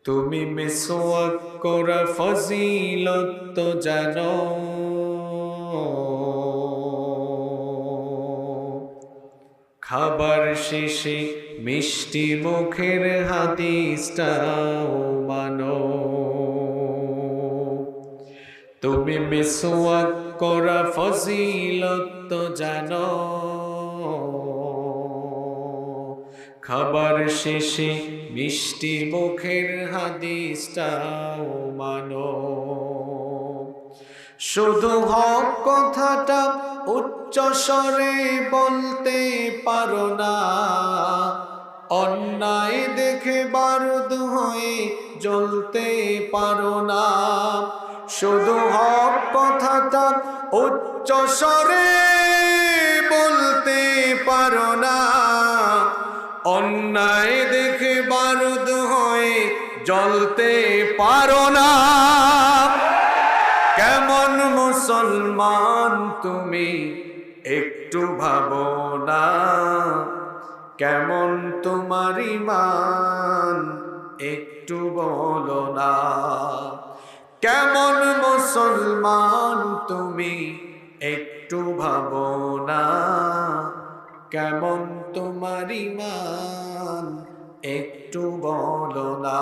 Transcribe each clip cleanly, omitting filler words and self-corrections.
তুমি মিসওয়াক করা ফজিলত তো জানো, খাবার শেষে মিষ্টি মুখের হাদিসটাও মানো। তুমি মিসওয়াক করা ফজিলত তো জানো, খাবার শেষে মিষ্টি মুখের হাদিসটাও মানো। শুধু হক কথাটা উচ্চ স্বরে বলতে পারো না, অন্যায় দেখে বারুদ হয়ে জ্বলতে পারো না। শুধু হক কথাটা উচ্চ স্বরে বলতে পারো না, অন্যায় দেখে বারুদ হয়ে জ্বলতে পারো না। কেমন মুসলমান তুমি একটু ভাবো না, কেমন তোমার ঈমান একটু বলো না। কেমন মুসলমান তুমি একটু ভাবো না, কেমন তোমার ঈমান একটু বলো না।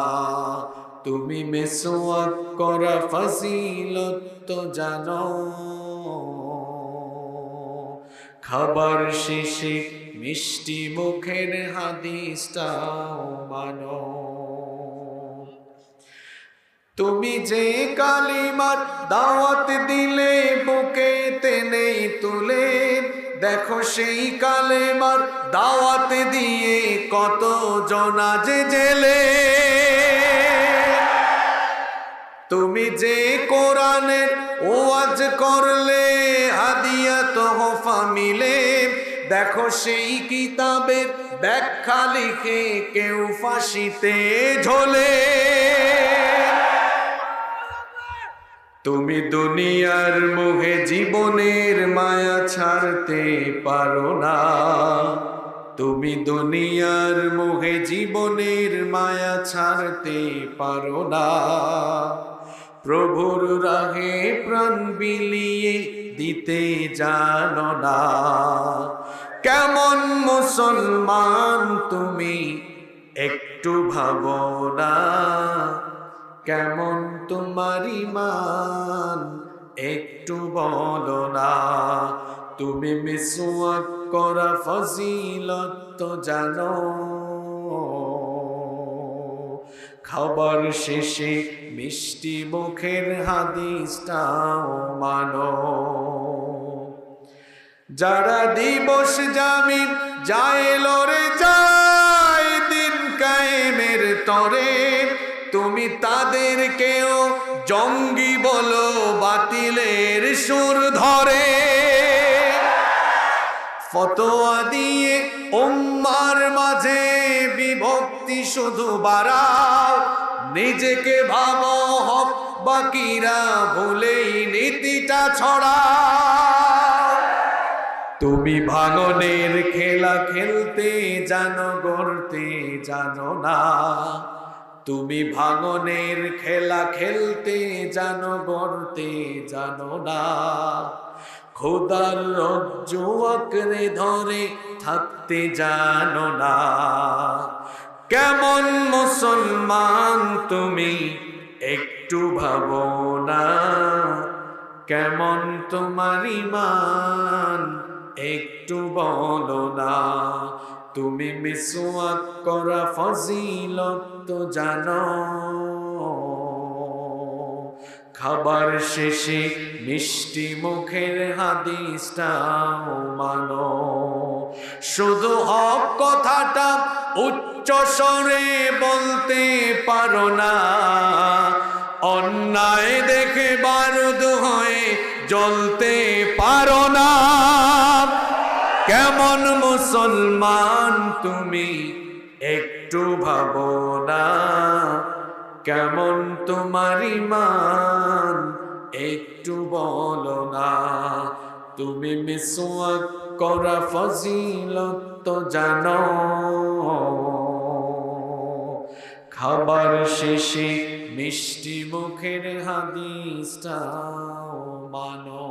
তুমি মিসওয়াক করা ফজিলত তো জানো, খাবার শেষে মিষ্টি মুখের হাদিসটাও মানো। তুমি যে কালিমার দাওয়াত দিলে বুকে টেনে তুলে, দেখো সেই কালেমার দাওয়াত দিয়ে কত জনা যে জেলে। তুমি যে কোরআনের ওয়াজ করলে হাদিয়া তোহফা মিলে, দেখো সেই কিতাবের ব্যাখ্যা লিখে কেউ ফাঁসিতে ঝোলে। তুমি দুনিয়ার মোহে জীবনের মায়া ছাড়তে পারো না, তুমি দুনিয়ার মোহে জীবনের মায়া ছাড়তে পারো না। প্রভুর রাহে প্রাণ বিলিয়ে দিতে জানো না। কেমন মুসলমান তুমি একটু ভাবো না, কেমন তোমার ঈমান একটু বলো না। তুমি মিসওয়াক করা ফজিলত তো জানো, খাবার শেষে মিষ্টি মুখের হাদিসটাও মানো। যারা দিবস জামিন যায় লড়ে যায় দিন কায়েমের তরে, তুমি তাদেরকেও জঙ্গি বলো বাতিলের সুর ধরে। ফতোয়া দিয়ে উম্মার মাঝে বিভক্তি শুধু বাড়াও, নিজেকে ভাবো হক বাকিরা ভুলেই নীতিটা ছড়াও। তুমি ভাঙনের খেলা খেলতে জানো, গড়তে জানো না। তুমি ভাঙনের খেলা খেলতে জানো, গড়তে জানো না। খোদার রজ্জু আঁকড়ে ধরে থাকতে জানো না। কেমন মুসলমান তুমি একটু ভাবো না, কেমন তোমার ঈমান একটু বলো না। তুমি মিসওয়াক করা ফজিলত তো জানো, খাবার শেষে মিষ্টি মুখের হাদিসটাও মানো। শুধু হক কথাটা উচ্চ স্বরে বলতে পারো না, অন্যায় দেখে বারুদ হয়ে জ্বলতে পারো না। কেমন মুসলমান তুমি একটু ভাবো না, কেমন তোমার ঈমান একটু বলো না। তুমি মিসওয়াক করা ফজিলত তো জানো, খাবার শেষে মিষ্টি মুখের হাদিসটাও মানো।